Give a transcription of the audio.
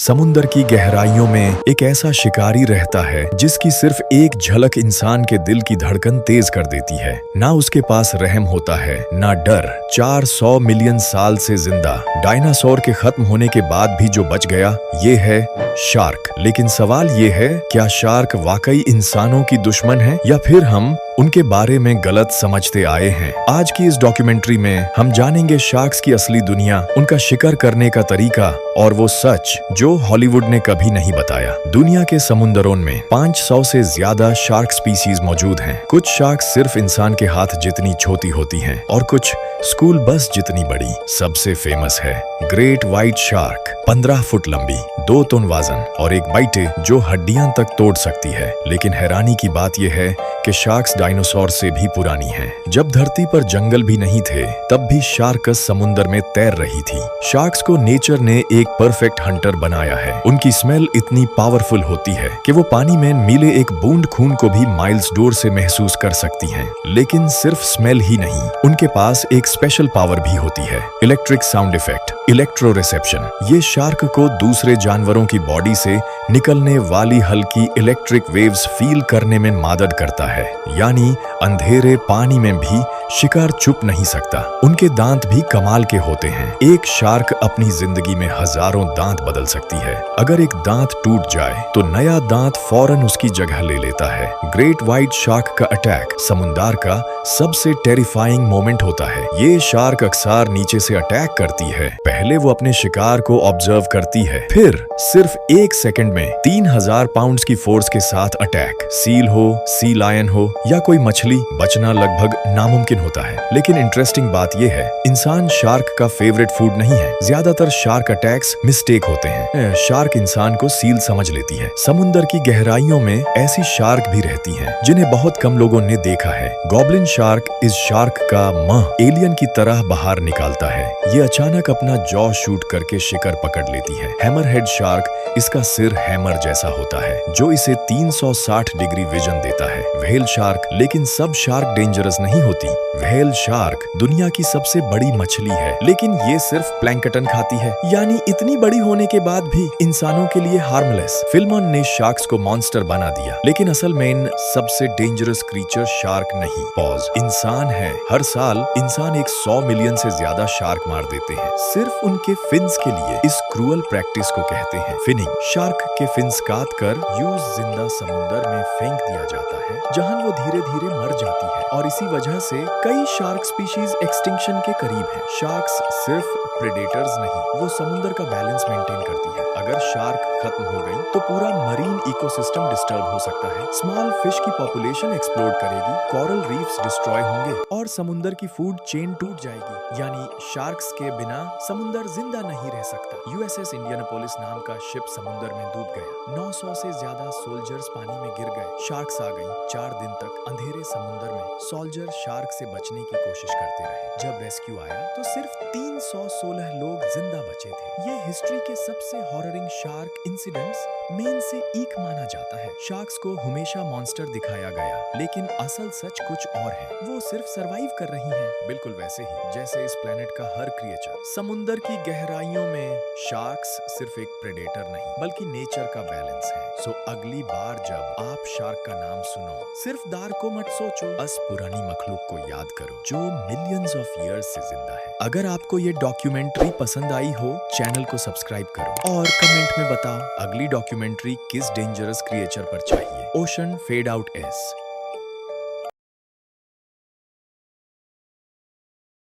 समुंदर की गहराइयों में एक ऐसा शिकारी रहता है जिसकी सिर्फ एक झलक इंसान के दिल की धड़कन तेज कर देती है। ना उसके पास रहम होता है, ना डर। 400 मिलियन साल से जिंदा डायनासोर के खत्म होने के बाद भी जो बच गया, ये है शार्क। लेकिन सवाल ये है, क्या शार्क वाकई इंसानों की दुश्मन है या फिर हम उनके बारे में गलत समझते आए हैं? आज की इस डॉक्यूमेंट्री में हम जानेंगे शार्क्स की असली दुनिया, उनका शिकार करने का तरीका और वो सच जो हॉलीवुड ने कभी नहीं बताया। दुनिया के समुंदरों में 500 से ज्यादा शार्क स्पीसीज मौजूद हैं। कुछ शार्क सिर्फ इंसान के हाथ जितनी छोटी होती हैं और कुछ स्कूल बस जितनी बड़ी। सबसे फेमस है ग्रेट व्हाइट शार्क, 15 फुट लंबी, 2 टन वजन और एक बाइटे जो हड्डियां तक तोड़ सकती है। लेकिन हैरानी की बात यह है कि शार्क्स डायनासोर से भी पुरानी हैं। जब धरती पर जंगल भी नहीं थे, तब भी शार्कस समुद्र में तैर रही थी। शार्क्स को नेचर ने एक परफेक्ट हंटर बनाया है। उनकी स्मेल इतनी पावरफुल होती है कि वो पानी में मिले एक बूंद खून को भी माइल्स दूर से महसूस कर सकती हैं। लेकिन सिर्फ स्मेल ही नहीं, उनके पास एक स्पेशल पावर भी होती है, electric sound effect, electro reception. ये शार्क को दूसरे जानवरों की बॉडी से निकलने वाली हल्की इलेक्ट्रिक वेव्स फील करने में मदद करता है। यानी अंधेरे पानी में भी शिकार छुप नहीं सकता। उनके दांत भी कमाल के होते हैं। एक शार्क अपनी जिंदगी में हजारों दांत बदल सकती है। अगर एक दांत टूट जाए तो नया दांत फौरन उसकी जगह ले लेता है। ग्रेट व्हाइट शार्क का अटैक समुंदर का सबसे टेरिफाइंग मोमेंट होता है। ये शार्क अक्सर नीचे से अटैक करती है। पहले वो अपने शिकार को ऑब्जर्व करती है, फिर सिर्फ 1 सेकंड में 3000 पाउंड्स की फोर्स के साथ अटैक। सील हो, सी लायन हो या कोई मछली, बचना लगभग नामुमकिन होता है। लेकिन इंटरेस्टिंग बात यह है, इंसान शार्क का फेवरेट फूड नहीं है। ज्यादातर शार्क अटैक्स मिस्टेक होते हैं। शार्क इंसान को सील समझ लेती है। समुंदर की गहराइयों में ऐसी शार्क भी रहती हैं जिन्हें बहुत कम लोगों ने देखा है। गॉब्लिन शार्क इस शार्क का मुंह एलियन की तरह बाहर निकालता है। ये अचानक अपना जॉ शूट करके शिकार पकड़ लेती है। हैमरहेड शार्क, इसका सिर हैमर जैसा होता है जो इसे 360 डिग्री विजन देता है। व्हेल शार्क, लेकिन सब शार्क डेंजरस नहीं होती। व्हेल शार्क दुनिया की सबसे बड़ी मछली है, लेकिन ये सिर्फ प्लैंकटन खाती है, यानी इतनी बड़ी होने के बाद भी इंसानों के लिए हार्मलेस। फिल्मों ने शार्क्स को मॉन्स्टर बना दिया, लेकिन असल में इन सबसे डेंजरस क्रीचर शार्क नहीं, पॉज इंसान है। हर साल इंसान 100 मिलियन से ज्यादा शार्क मार देते हैं, सिर्फ उनके फिन्स के लिए। इस क्रूअल प्रैक्टिस को कहते हैं फिनिंग। शार्क के फिन्स काट कर यूज जिंदा समुद्र में फेंक दिया जाता है, जहां वो धीरे धीरे मर जाती है। और इसी वजह से कई शार्क स्पीशीज एक्सटिंक्शन के करीब हैं। शार्क्स सिर्फ प्रेडेटर्स नहीं, वो समुद्र का बैलेंस मेंटेन करती है। अगर शार्क खत्म हो गई तो पूरा मरीन इकोसिस्टम डिस्टर्ब हो सकता है। स्मॉल फिश की पॉपुलेशन एक्सप्लोड करेगी, कोरल रीफ्स डिस्ट्रॉय होंगे और समुद्र की फूड चेन टूट जाएगी। यानी शार्क्स के बिना समुद्र जिंदा नहीं रह सकता। यूएसएस इंडियानापोलिस नाम का शिप समुद्र में डूब गया। 900 से ज्यादा सोल्जर्स पानी में गिर गए। शार्क्स आ गई। 4 दिन तक अंधेरे समुद्र में सोल्जर शार्क से बचने की कोशिश करते रहे। जब रेस्क्यू आया तो सिर्फ 316 लोग जिंदा बचे थे। ये हिस्ट्री के सबसे हॉररिंग शार्क इंसिडेंट्स में से एक माना जाता है। शार्क्स को हमेशा मॉन्स्टर दिखाया गया, लेकिन असल सच कुछ और है। वो सिर्फ सरवाइव कर रही हैं, बिल्कुल वैसे ही जैसे इस प्लेनेट का हर क्रिएचर। समुद्र की गहराइयों में शार्क्स सिर्फ एक प्रेडेटर नहीं, बल्कि नेचर का बैलेंस है। सो अगली बार जब आप शार्क का नाम सुनो, सिर्फ दार को मत सोचो, बस पुरानी मखलूक को याद करो जो मिलियंस ऑफ ईयर्स से जिंदा है। अगर आपको ये डॉक्यूमेंट्री पसंद आई हो, चैनल को सब्सक्राइब करो और कमेंट में बताओ अगली डॉक्यूमेंट्री किस डेंजरस क्रिएचर पर चाहिए। Ocean fade out S.